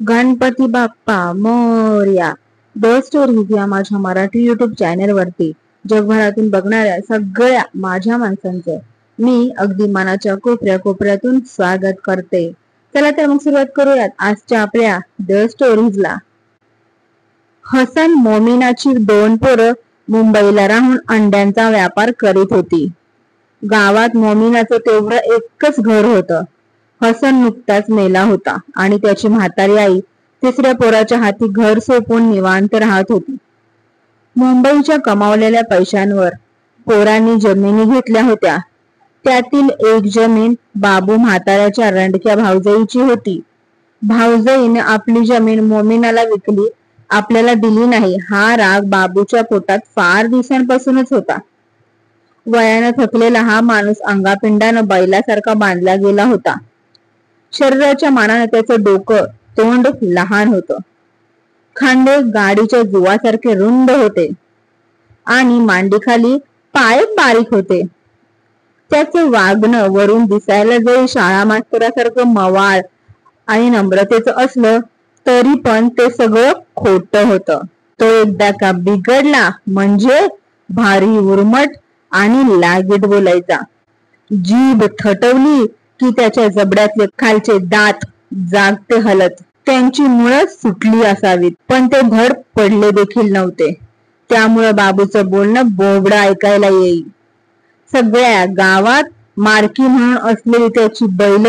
Ganpati Bappa Morya. The stories या माझ्या Marathi YouTube channel वरती जगभरातून बघणाऱ्या सगळ्या माझ्या माणसांचं मी अगदी मनाच्या कोपऱ्या कोपऱ्यातून स्वागत करते. चला तर मग सुरुवात करूयात आजच्या आपल्या द स्टोरीजला. हसन मोमिनाची 2 पोरं मुंबईला राहून अंड्यांचा व्यापार करीत होती. गावात मोमिनाचं तेवढं एकच घर होतं. हसन नुकताच मेला होता आणि त्याची म्हातारी आई तिसऱ्या पोराच्या हाती घर सोपून निवांत राहत होती. मुंबईच्या कमावलेल्या पैशांवर पोरांनी जमिनी घेतल्या होत्या. त्यातील एक जमीन बाबू म्हाताऱ्याच्या रंडक्या भाऊजाईची होती. भाऊजाईने आपली जमीन मोमिनाला विकली, आपल्याला दिली नाही हा राग बाबूच्या पोटात फार दिवसांपासूनच होता. वयानं थकलेला हा माणूस अंगापिंडानं बैलासारखा बांधला गेला होता. शरीराच्या मानाने त्याचं डोकं तोंड लहान होतं. खांदे गाडीच्या जुवासारखे रुंद होते आणि मांडीखाली पाय बारीक होते. त्याचं वागणं वरून दिसायला जरी शाळा मास्तरासारखं मवाळ आणि नम्रतेचं असलं तरी पण ते सगळं खोटं होतं. तो एकदा का बिघडला म्हणजे भारी उर्मट आणि लागीट बोलायचा. जीभ थटवली की त्याच्या जबड्यातले खालचे दात जागते हलत. त्यांची मुळच सुटली असावीत पण ते धड पडले देखील नव्हते. त्यामुळे बाबूचं बोलणं बोबडं ऐकायला येई. सगळ्या गावात मारकी म्हणून असलेली त्याची बैल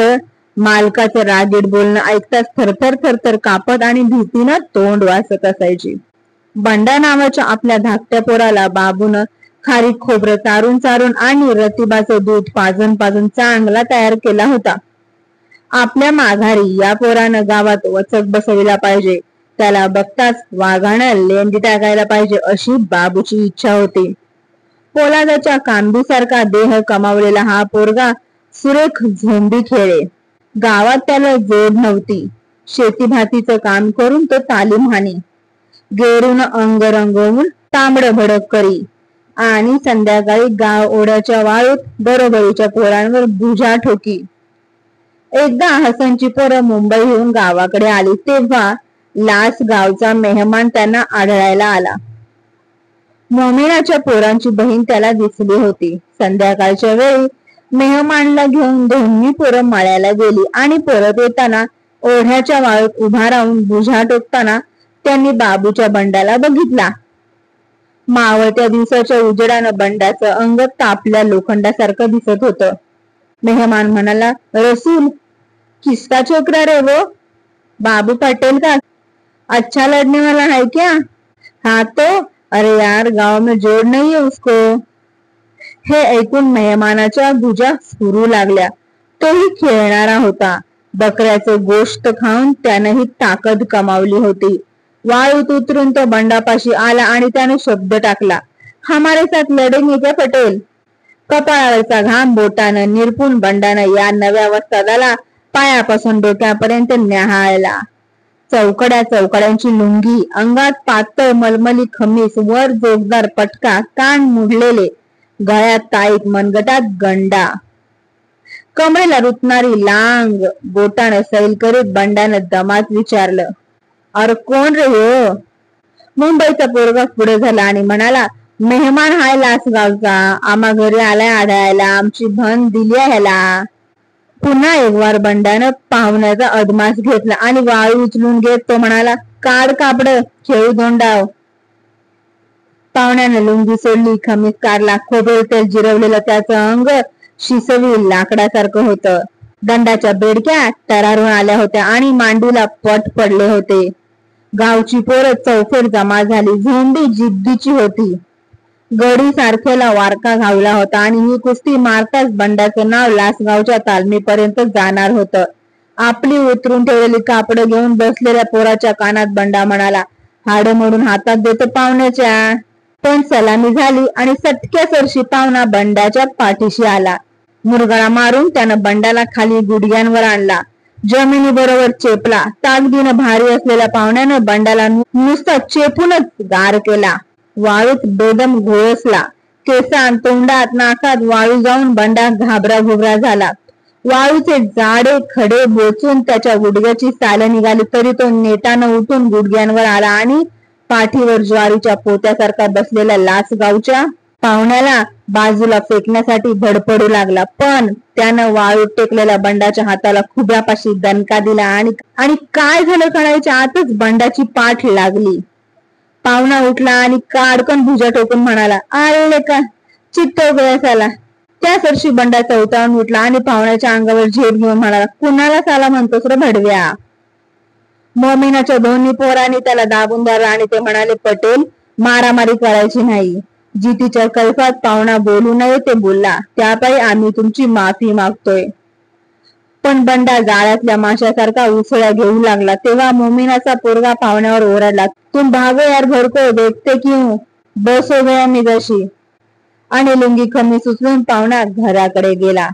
मालकाचं रागीट बोलणं ऐकताच थरथर थरथर कापत आणि भीतीनं तोंड वासत असायची. बंडा नावाच्या आपल्या धाकट्या पोराला बाबूनं खारीक खोबरं चारून चारून आणि रतिबाचं दूध पाजून पाजून चांगला तयार केला होता. आपल्या माघारी या पोरानं गावात वचक बसविला पाहिजे. त्याला बघताच वाघानं लेंडी टाकायला पाहिजे अशी बाबूची इच्छा होती. पोलादाच्या कांबीसारखा देह कमावलेला हा पोरगा सुरेख झोंबी खेळे. गावात त्याला जोड नव्हती. शेती भातीचं काम करून तो तालीम हानी. गेरून अंग रंगवून तांबड भडक करी आणि संध्याकाळी गाव ओढ्याच्या वाळूत बरोबरीच्या पोरांवर बुजा ठोकी. एकदा हसनची पोरं मुंबईहून गावाकडे आली तेव्हा लास गावचा मेहमान त्यांना आढळायला आला. मोमिनाच्या पोरांची बहीण त्याला दिसली होती. संध्याकाळच्या वेळी मेहमानला घेऊन दोन्ही पोरं मळ्याला गेली आणि परत येताना ओढ्याच्या वाळूत उभा राहून बुझा टोकताना त्यांनी बाबूच्या बंडाला बघितला. मावळत्या दिवसाच्या उजेडानं बंडाचं अंग तापल्या लोखंडासारखं दिसत होतं. मेहमान म्हणाला, रसूल किसका छोकरा रे वो, बाबू पटेल का, अच्छा लड़ने वाला है क्या? हाँ तो, अरे यार गाव में जोड नहीं है उसको. हे ऐकून मेहमानाच्या भुजा सुरू लागल्या. तोही खेळणारा होता. बकऱ्याचं गोष्ट खाऊन त्यानंही ताकद कमावली होती. वाळूत उतरून तो बंडापाशी आला आणि त्याने शब्द टाकला, हमारे साथ लढेंगे क्या पटेल? कपाळावरचा घाम बोटानं निरपून बंडानं या नव्या वस्तादाला पायापासून डोक्यापर्यंत न्याहाळला. चौकड्या चौकड्यांची लुंगी, अंगात पातळ मलमली खमीस, वर जोगदार पटका, कान मुडलेले, गळ्यात ताईत, मनगटात गंडा, कमरेला रुतणारी लांग बोटानं सैल करीत बंडानं दमात विचारलं, अरे कोण रे हो? मुंबईचा पोरगा पुढे झाला आणि म्हणाला, मेहमान हाय लासगावचा, आम्हा घरी आलाय आढळायला, आमची धन दिली ह्याला. पुन्हा एक वार बंडानं पाहुण्याचा अदमास घेतला आणि वाळू उचलून घेत तो म्हणाला, काढ कापड, खेळू 2 डाव. पाहुण्यानं लुंगी सोडली, खमीस काढला. खोबरे तेल जिरवलेलं त्याचं अंग शिसवी लाकडासारखं होतं. दंडाच्या बेडक्या टरारून आल्या होत्या आणि मांडीला पट पडले होते. गावची पोरं चौफेर जमा झाली. झोंबी जिद्दीची होती. गडी सारखेला वारका घावला होता आणि ही कुस्ती मारताच बंडाचं नाव लासगावच्या तालमीपर्यंत जाणार होतं. आपली उतरून ठेवलेली कापड घेऊन बसलेल्या पोराच्या कानात बंडा म्हणाला, हाड मोडून हातात देतो पाहुण्याच्या. पण सलामी झाली आणि सटक्या सरशी पाहुणा बंडाच्या पाठीशी आला. मुरगळा मारून त्यानं बंडाला खाली गुडघ्यांवर आणला. जमिनी बरोबर चेपला. ताकदीनं भारी असलेल्या पाहुण्यानं बंडाला नुसता चेपूनच गार केला. वाळूत बेदम घोळसला. केसांत, तोंडात, नाकात वाळू जाऊन बंडा घाबरा घुबरा झाला. वाळूचे जाडे खडे बोचून त्याच्या गुडघ्याची साल निघाली, तरी तो नेटानं उठून गुडघ्यांवर आला आणि पाठीवर ज्वारीच्या पोत्यासारखा बसलेल्या लासगावच्या पाहुण्याला बाजूला फेकण्यासाठी धडपडू लागला. पण त्यानं वाळू टेकलेल्या बंडाच्या हाताला खुब्यापाशी दणका दिला आणि काय झालं कळायच्या आतच बंडाची पाठ लागली. पाहुणा उठला आणि काडकन भुजा टोकून म्हणाला, आले का चित्त गयासाला. त्या सरशी बंडा चौतावून उठला आणि पाहुण्याच्या अंगावर झेप घेऊन म्हणाला, कुणाला साला म्हणतोस रे भडव्या. मोमीनाच्या दोन्ही पोरांनी त्याला दाबून धरला आणि ते म्हणाले, पटेल, मारामारी करायची नाही. जितीच्या कल्पात पाहुणा बोलू नये ते बोलला, त्यापायी आम्ही तुमची माफी मागतोय. पण बंडा जाळ्यातल्या माशासारखा उसळ्या घेऊ लागला. तेव्हा मोमीनाचा पोरगा पाहुण्यावर ओरडला, तुम भागो यार घर को, देखते क्यों, बस हो गया मी जशी. आणि लुंगी खमी सुचवून पाहुणा घराकडे गेला.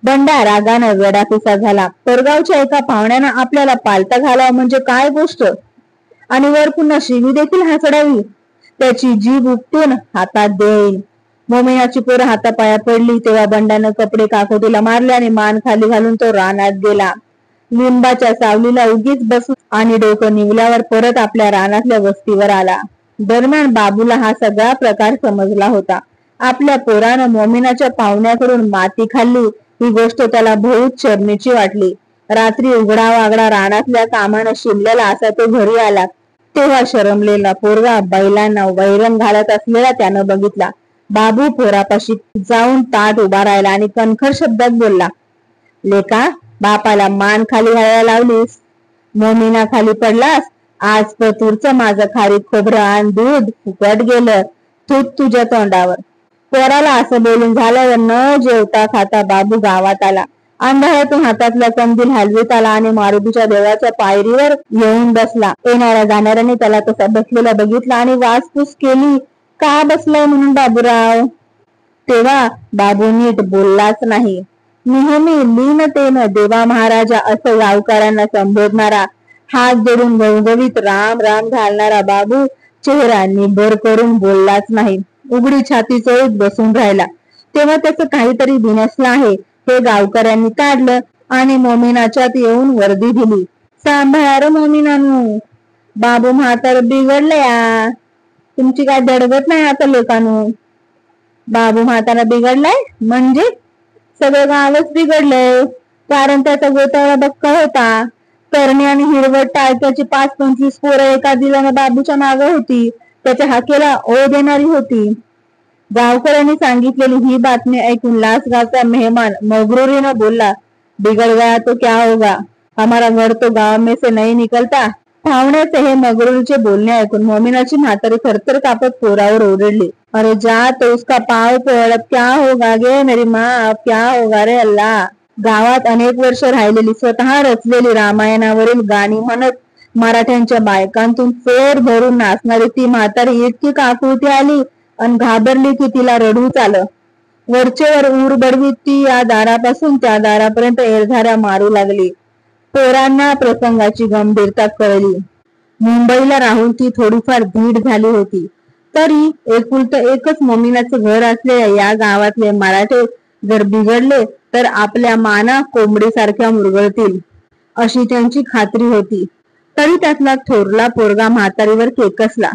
बंडा रागानं वेडापिसा झाला. परगावच्या एका पाहुण्यानं आपल्याला पालता घालावा म्हणजे काय गोष्ट, आणि वर पुन्हा शिवी देखील हसडावी. त्याची जीभ उपटून हातात देईल. मोमीनाची पोरं हातापाया पडली. तेव्हा बंडानं कपडे काकोटीला मारले आणि मान खाली घालून तो रानात गेला. लिंबाच्या सावलीला उगीच बसून आणि डोकं निवल्यावर परत आपल्या रानातल्या वस्तीवर आला. दरम्यान बाबूला हा सगळा प्रकार समजला होता. आपल्या पोरानं मोमीनाच्या पाहुण्याकडून माती खाल्ली ही गोष्ट त्याला बहुत शरमेची वाटली. रात्री उघडा वागडा रानातल्या कामानं शिरलेला असा तो घरी आला. तेव्हा शरमलेला पोरगा बैलांना वैरण घालत असलेला त्यानं बघितला. बाबू पोरापाशी जाऊन ताट उभा राहिला आणि कणखर शब्दात बोलला, लेका, बापाला मान खाली घालायला लावलीस, मोमीना खाली पडलास, आज पतूरचं माझं खारीक खोबरं आणि दूध फुकट गेलं, तूच तुझ्या तोंडावर. पोराला असं बोलून झाल्यावर न जेवता खाता बाबू गावात आला. अंधारातून हातातला कंदील हलवीत आला आणि मारुतीच्या देवाच्या पायरीवर येऊन बसला. येणाऱ्या जाणाऱ्याने त्याला तसा बसलेला बघितला आणि वासपूस केली, का बसलाय म्हणून बाबूराव. तेव्हा बाबू नीट बोललाच नाही. नेहमी लीनतेनं देवा महाराजा असं गावकऱ्यांना संबोधणारा, हात जोडून गवगवीत राम राम घालणारा बाबू चेहरा निबर करून बोललाच नाही. उघडी छाती चोळीत बसून राहिला. तेव्हा त्याचं काहीतरी बिनसलं आहे हे गावकऱ्यांनी काढलं आणि मोमीनाच्यात येऊन वर्दी दिली. सांभाळा रे मोमीनानू, बाबू म्हातार बिघडलया, तुमची काय दडगत नाही आता लोकांनो. बाबू म्हातारा बिघडलाय म्हणजे सगळं गावच बिघडलंय, कारण त्याचा गोतावळा बक्का होता. करणी आणि हिरवट टाळक्याची 5-25 पोरं एका दिलानं बाबूच्या मागे होती. त्याच्या हाकेला ओळ देणारी होती. गावकऱ्यांनी सांगितलेली ही बातमी ऐकून लासगावचा मेहमान मगरुरीनं बोलला, बिगड़ गया तो क्या होगा, हमारा घर तो गाव में से नहीं निकलता. पाहुण्याचे हे मगरूरचे बोलणे ऐकून मोमीनाची म्हातारी थरथर कापत पोरावर ओरडली, अरे जा तो उसका पाव पड, क्या होगा गे मेरी माँ, अब क्या होगा रे अल्लाह. गावात अनेक वर्ष राहिलेली, स्वतः रचलेली रामायणावरील गाणी म्हणत मराठ्यांच्या बायकांतून चोर भरून नाचणारी ती म्हातारी इतकी काकुळती आली आणि घाबरली की तिला रडूच आलं. वरचेवर ऊर बडवीत ती या दारापासून त्या दारापर्यंत एरझाऱ्या मारू लागली. पोरांना प्रसंगाची गंभीरता कळली. मुंबईला राहून ती थोडीफार धीड झाली होती. तरी एकुलतं एकच मोमीनाचं घर असलेल्या या गावातले मराठे जर बिघडले तर आपल्या माना कोंबडीसारख्या मुरगळतील अशी त्यांची खात्री होती. तरी त्यातला थोरला पोरगा म्हातारीवर केकसला,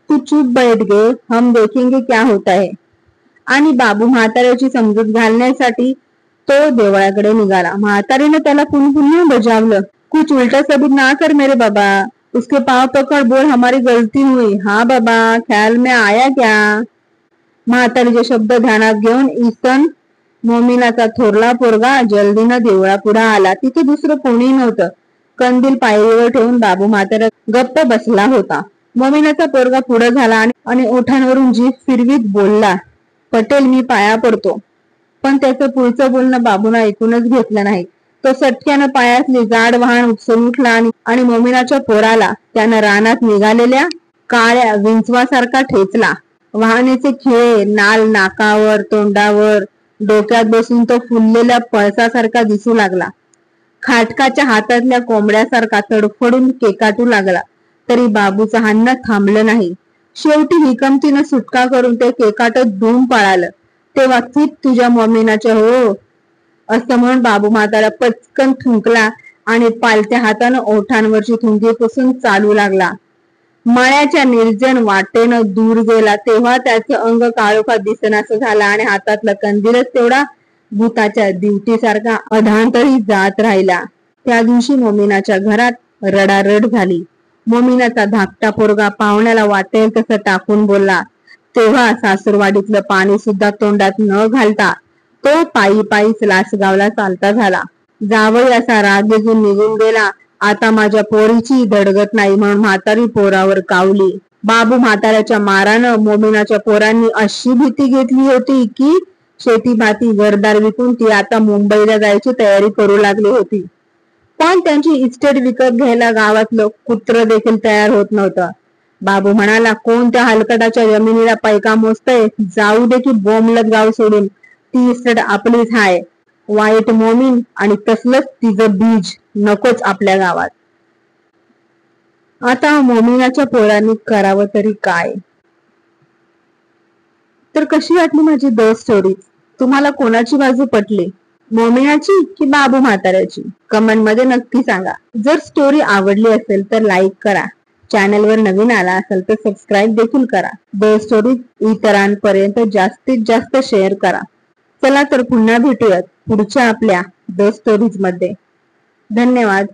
तू चुप बैठ गे, हम देखेंगे क्या होता है. आणि बाबू म्हाताऱ्याची समजूत घालण्यासाठी तो देवळाकडे निघाला. म्हातारीने त्याला पुन्हा बजावलं, कुछ उलटा सबूत ना कर मेरे बाबा, उसके पाव पकड़, बोल हमारी गलती हुई, हाँ बाबा, ख्याल में आया क्या. म्हातारीचे शब्द ध्यानात घेऊन इसन मोमीनाचा थोरला पोरगा जल्दीनं देवळापुढे आला. तिथे दुसरं कोणी नव्हतं. कंदील पायरीवर ठेवून बाबू म्हातारा गप्प बसला होता. मोमीनाचा पोरगा पुढे झाला आणि ओठांवरून जीभ फिरवीत बोलला, पटेल, मी पाया पडतो. पण त्याचं पुढचं बोलणं बाबून ऐकूनच घेतलं नाही. तो सटक्यानं पायातली जाड वाहन उपसून उठला आणि मोमीनाच्या पोराला त्यानं रानात निघालेल्या काळ्या विंचवासारखा ठेचला. वाहनेचे खिळे नाल नाकावर, तोंडावर, डोक्यात बसून तो फुललेल्या पळसासारखा दिसू लागला. खाटकाच्या हातातल्या कोंबड्यासारखा तडफडून केकाटू लागला. तरी बाबूचं हाणणं थांबलं नाही. शेवटी हिकमतीनं सुटका करून ते केकाटत धूम पळालं. तेव्हा थीत तुझ्या मोमीनाच्या हो, असं म्हणून बाबू म्हातारा पटकन थुंकला आणि पालत्या हातानं ओठांवरची थुंकी पुसून चालू लागला. मळ्याच्या निर्जन वाटेनं दूर गेला तेव्हा त्याचं अंग काळोखात दिसेनासं झालं आणि हातातला कंदीलच तेवढा भूताच्या दिवटीसारखा अधांतरी जात राहिला. त्या दिवशी मोमीनाच्या घरात रडारड झाली. मोमीनाचा धाकटा पोरगा पाहुण्याला वाटेल तसं टाकून बोलला. तेव्हा सासूरवाडीतलं पाणी सुद्धा तोंडात न घालता तो पायी पायीच लासगावला चालता झाला. जावई असा रागेजून निघून गेला. आता माझ्या पोरीची धडगत नाही म्हणून म्हातारी पोरावर कावली. बाबू म्हाताऱ्याच्या मारानं मोमीनाच्या पोरांनी अशी भीती घेतली होती की शेती भाती घरदार विकून ती आता मुंबईला जायची तयारी करू लागली होती. पण त्यांची इस्टेट विकत घ्यायला गावातलं कुत्र देखील तयार होत नव्हतं. बाबू म्हणाला, कोणत्या हलकटाच्या जमिनीला पैका मोजतय, जाऊ दे की बोंबलत गाव सोडून, ती इस्टेट आपलीच हाय. वाईट मोमीन आणि तसलंच तिचं बीज नकोच आपल्या गावात. आता मोमीनाच्या पोरांनी करावं तरी काय? तर कशी वाटली माझी द स्टोरी? तुम्हाला कोणाची बाजू पटली, मोमीनाची की बाबू म्हाताऱ्याची? कमेंट मध्ये नक्की सांगा. जर स्टोरी आवडली असेल तर लाईक करा. चॅनलवर नवीन आला असेल तर सबस्क्राईब देखील करा. द स्टोरी इतरांपर्यंत जास्तीत जास्त शेअर करा. चला तर पुन्हा भेटूयात पुढच्या आपल्या द स्टोरीज मध्ये. धन्यवाद.